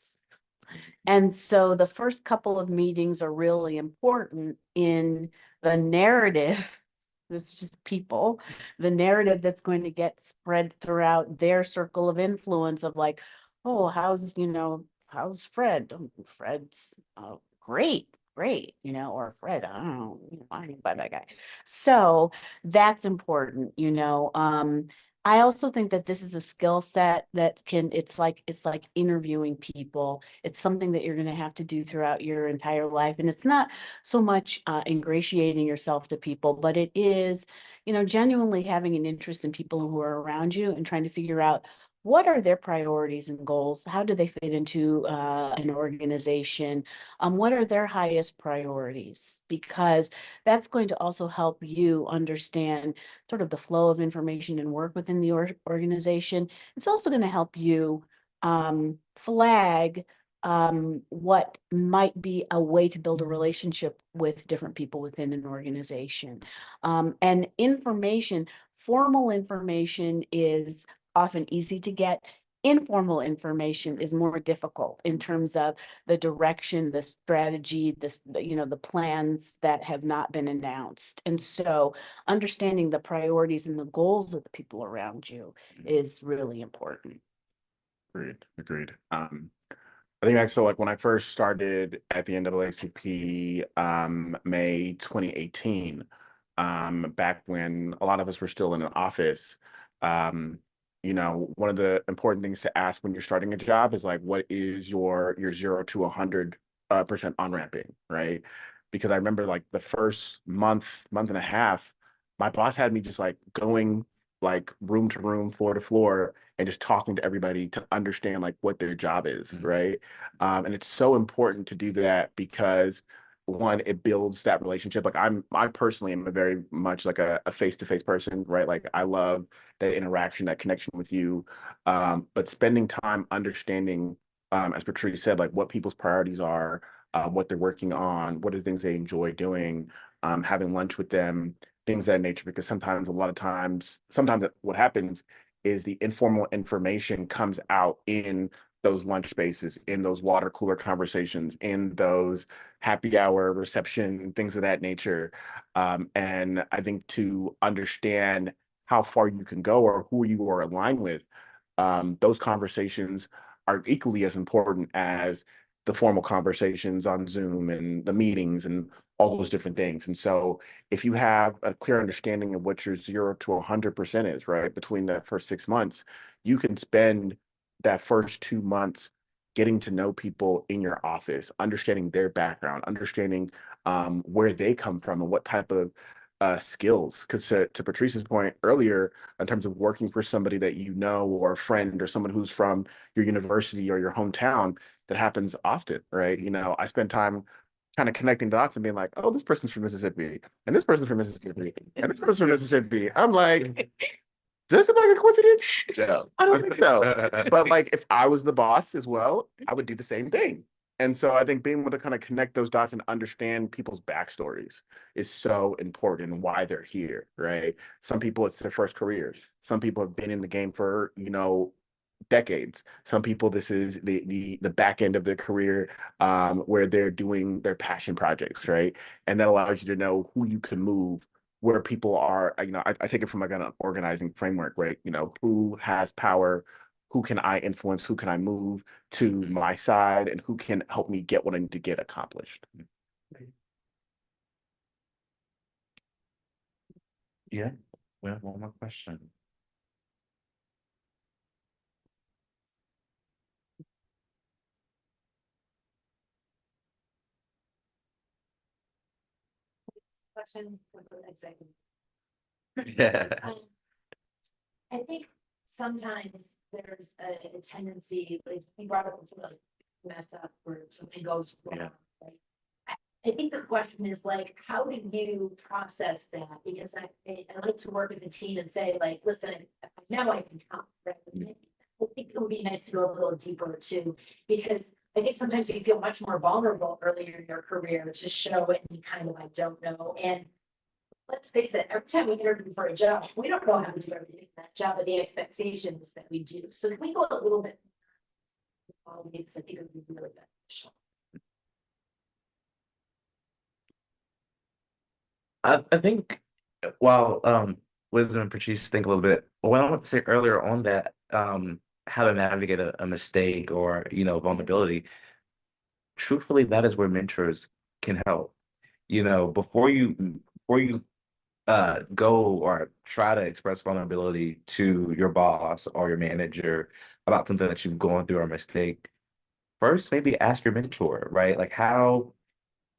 And so the first couple of meetings are really important in the narrative. This is just people, the narrative that's going to get spread throughout their circle of influence of like, oh, how's Fred? Oh, Fred's great, or Fred, I don't know, I didn't buy that guy. So that's important. I also think that this is a skill set that it's like interviewing people. It's something that you're going to have to do throughout your entire life. And it's not so much ingratiating yourself to people, but it is, genuinely having an interest in people who are around you and trying to figure out what are their priorities and goals? How do they fit into an organization? What are their highest priorities? Because that's going to also help you understand sort of the flow of information and work within the organization. It's also going to help you flag what might be a way to build a relationship with different people within an organization. And formal information is often easy to get. Informal information is more difficult in terms of the direction, the strategy, the plans that have not been announced. And so understanding the priorities and the goals of the people around you is really important. Agreed. I think actually, so like when I first started at the NAACP, May 2018, back when a lot of us were still in an office, one of the important things to ask when you're starting a job is like, what is your 0 to 100% on-ramping, right? Because I remember like the first month and a half, my boss had me just like going like room to room, floor to floor, and just talking to everybody to understand like what their job is, right? And it's so important to do that because one, it builds that relationship. Like I personally am a very much like a face-to-face person, right? Like I love that interaction, that connection with you. But spending time understanding, as Patrice said, like what people's priorities are, what they're working on, what are the things they enjoy doing, having lunch with them, things of that nature. Because sometimes what happens is the informal information comes out in those lunch spaces, in those water cooler conversations, in those happy hour reception, things of that nature. And I think to understand how far you can go or who you are aligned with, those conversations are equally as important as the formal conversations on Zoom and the meetings and all those different things. And so if you have a clear understanding of what your 0 to 100% is, right, between the first 6 months, you can spend that first 2 months getting to know people in your office, understanding their background, understanding where they come from and what type of skills. Because to Patrice's point earlier, in terms of working for somebody that you know or a friend or someone who's from your university or your hometown, that happens often, right? I spend time kind of connecting dots and being like, oh, this person's from Mississippi, and this person's from Mississippi, and this person's from Mississippi. I'm like, does it seem like a coincidence? No. I don't think so. But like, if I was the boss as well, I would do the same thing. And so I think being able to kind of connect those dots and understand people's backstories is so important and why they're here, right? Some people, it's their first career. Some people have been in the game for, decades. Some people, this is the back end of their career, where they're doing their passion projects, right? And that allows you to know who you can move, where people are. I take it from like an organizing framework, right? Who has power, who can I influence, who can I move to my side, and who can help me get what I need to get accomplished. Yeah, we have one more question. Question for the executive. Yeah. I think sometimes there's a tendency, like you brought up before, like mess up or something goes wrong. Yeah. Right? I think the question is like, how do you process that? Because I like to work with the team and say like, listen, I know I can help, right? I think it would be nice to go a little deeper too, because I think sometimes you feel much more vulnerable earlier in your career to show any kind of I don't know. And let's face it, every time we interview for a job, we don't know how to do everything in that job, but the expectations that we do. So can we go a little bit? Because I think it would be really beneficial. I think while Wisdom and Patrice think a little bit, what I want to say earlier on that how to navigate a mistake or vulnerability, truthfully, that is where mentors can help. Before you go or try to express vulnerability to your boss or your manager about something that you've gone through or a mistake, first maybe ask your mentor, right? Like how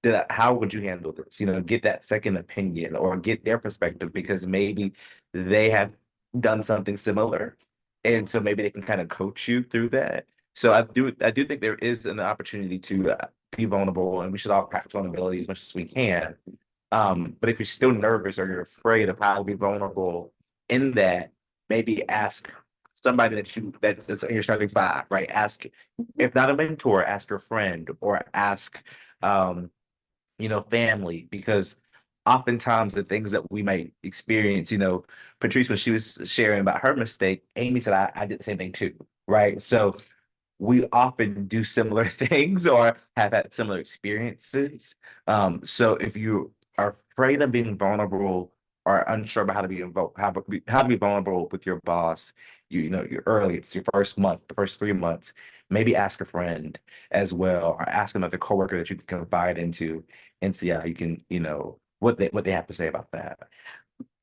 would you handle this? Get that second opinion or get their perspective because maybe they have done something similar. And so maybe they can kind of coach you through that. So I do think there is an opportunity to be vulnerable, and we should all practice vulnerability as much as we can. But if you're still nervous or you're afraid of how to be vulnerable in that, maybe ask somebody that's in your starting five, right? Ask, if not a mentor, ask your friend or ask um family, because oftentimes the things that we might experience, Patrice, when she was sharing about her mistake, Amy said, I did the same thing too, right? So we often do similar things or have had similar experiences. So if you are afraid of being vulnerable or unsure about how to be vulnerable with your boss, you're early, it's your first month, the first 3 months, maybe ask a friend as well, or ask another coworker that you can confide into and see how you can, what they have to say about that.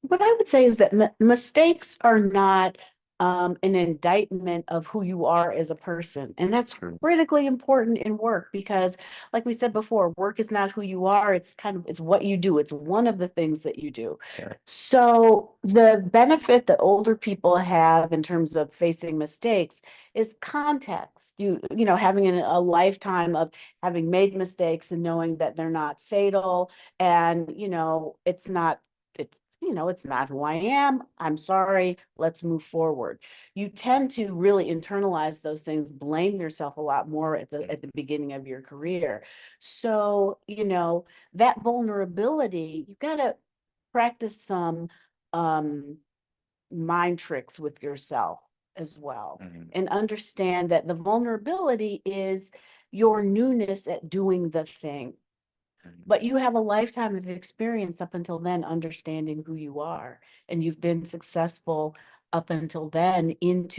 What I would say is that mistakes are not an indictment of who you are as a person. And that's critically important in work because, like we said before, work is not who you are. It's what you do. It's one of the things that you do. Yeah. So the benefit that older people have in terms of facing mistakes is context. Having a lifetime of having made mistakes and knowing that they're not fatal, and it's not who I am. I'm sorry. Let's move forward. You tend to really internalize those things, blame yourself a lot more at the beginning of your career. So, that vulnerability, you've got to practice some mind tricks with yourself as well, and understand that the vulnerability is your newness at doing the thing. But you have a lifetime of experience up until then, understanding who you are, and you've been successful up until then and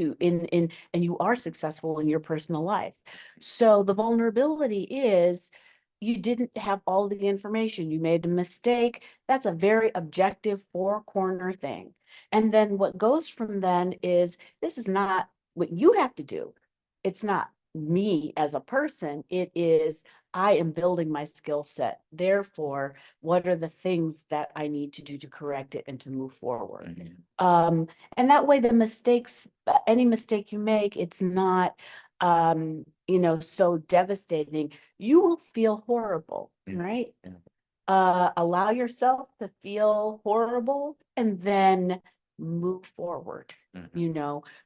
you are successful in your personal life. So the vulnerability is you didn't have all the information. You made a mistake. That's a very objective four-corner thing. And then what goes from then is this is not what you have to do. It's not me as a person. It is I am building my skill set. Therefore, what are the things that I need to do to correct it and to move forward? And that way, the mistakes, any mistake you make, it's not, so devastating. You will feel horrible, right? Allow yourself to feel horrible and then move forward,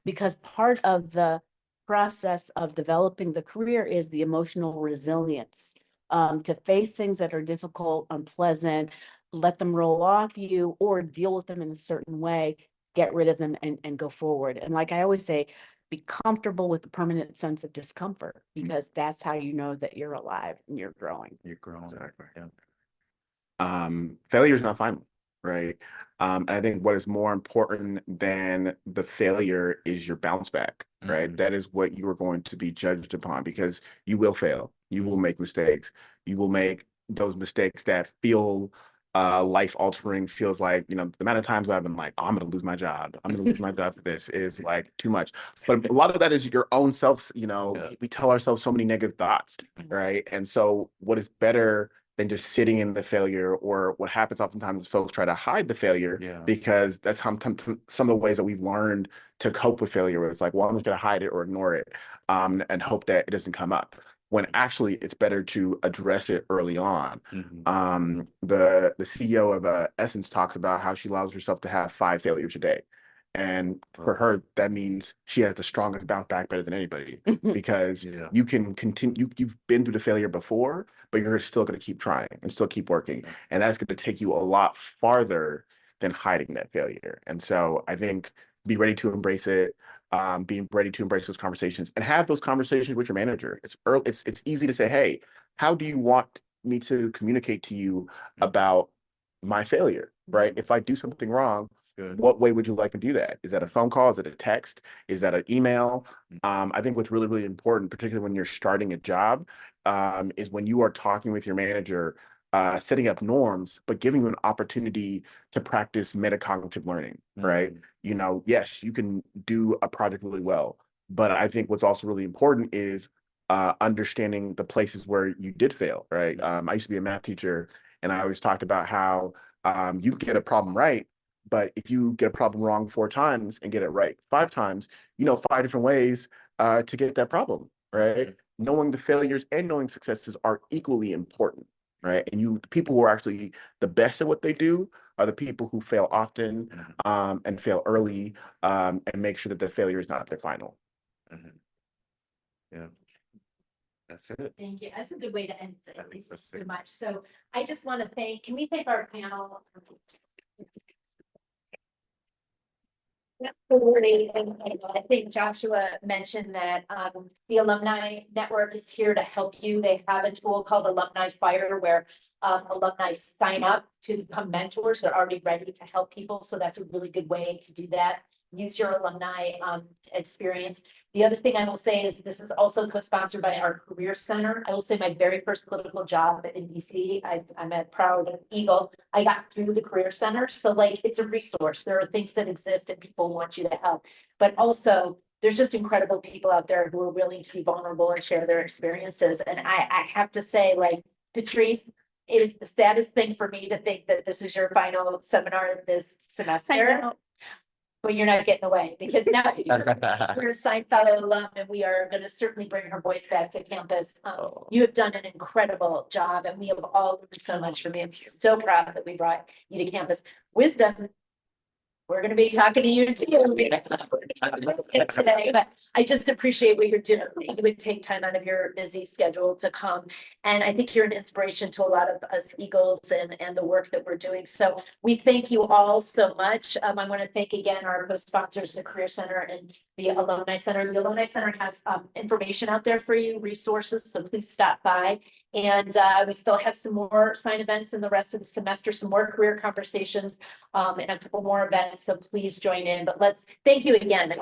because part of the process of developing the career is the emotional resilience to face things that are difficult, unpleasant, let them roll off you or deal with them in a certain way, get rid of them and go forward. And like I always say, be comfortable with the permanent sense of discomfort, because that's how you know that you're alive and you're growing. Exactly. Failure is not final, right? I think what is more important than the failure is your bounce back, right? That is what you are going to be judged upon, because you will fail. You will make mistakes. You will make those mistakes that feel life altering, feels like, the amount of times I've been like, oh, I'm going to lose my job. I'm going to lose my job for this is like too much. But a lot of that is your own self, we tell ourselves so many negative thoughts, right? And so what is better than just sitting in the failure, or what happens oftentimes is folks try to hide the failure because that's some of the ways that we've learned to cope with failure. Where it's like, well, I'm just going to hide it or ignore it and hope that it doesn't come up. when actually it's better to address it early on. Mhm. The CEO of Essence talks about how she allows herself to have 5 failures a day. And for her, that means she has the strongest bounce back better than anybody because Yeah. you can continue, you've been through the failure before, but you're still going to keep trying and still keep working. And that's going to take you a lot farther than hiding that failure. And so I think be ready to embrace it, being ready to embrace those conversations and have those conversations with your manager. It's early, it's easy to say, hey, how do you want me to communicate to you about my failure, right? If I do something wrong, Good. what way would you like to do that? Is that a phone call? Is it a text? Is that an email? I think what's really, really important, particularly when you're starting a job, is when you are talking with your manager, setting up norms, but giving you an opportunity to practice metacognitive learning, right? You know, yes, you can do a project really well, but I think what's also really important is understanding the places where you did fail, right? I used to be a math teacher, and I always talked about how you can get a problem right, but if you get a problem wrong 4 times and get it right 5 times, you know 5 different ways to get that problem, right? Knowing the failures and knowing successes are equally important, right? And the people who are actually the best at what they do are the people who fail often and fail early and make sure that the failure is not their final. Yeah. That's it. Thank you. That's a good way to end it. Thank you That's so it. much. So I just want to can we thank our panel? Yeah, and I think Joshua mentioned that the alumni network is here to help you. They have a tool called Alumni Fire where alumni sign up to become mentors. They're already ready to help people. So that's a really good way to do that. Use your alumni experience. The other thing I will say is this is also co-sponsored by our Career Center. I will say my very first political job in DC, I'm a proud Eagle. I got through the Career Center. So like it's a resource. There are things that exist and people want you to help. But also there's just incredible people out there who are willing to be vulnerable and share their experiences. And I have to say, like, Patrice, it is the saddest thing for me to think that this is your final seminar this semester. But you're not getting away because now we're a Sine Fellow alum and we are going to certainly bring her voice back to campus. You have done an incredible job and we have all learned so much from you. I'm so proud that we brought you to campus. Wisdom, we're going to be talking to you too today, but I just appreciate what you're doing. You would take time out of your busy schedule to come. And I think you're an inspiration to a lot of us Eagles and the work that we're doing. So we thank you all so much. I want to thank again our co-sponsors, the Career Center and the Alumni Center. The Alumni Center has information out there for you, resources, so please stop by. And we still have some more Sine events in the rest of the semester, some more career conversations, and a couple more events. So please join in. But let's thank you again.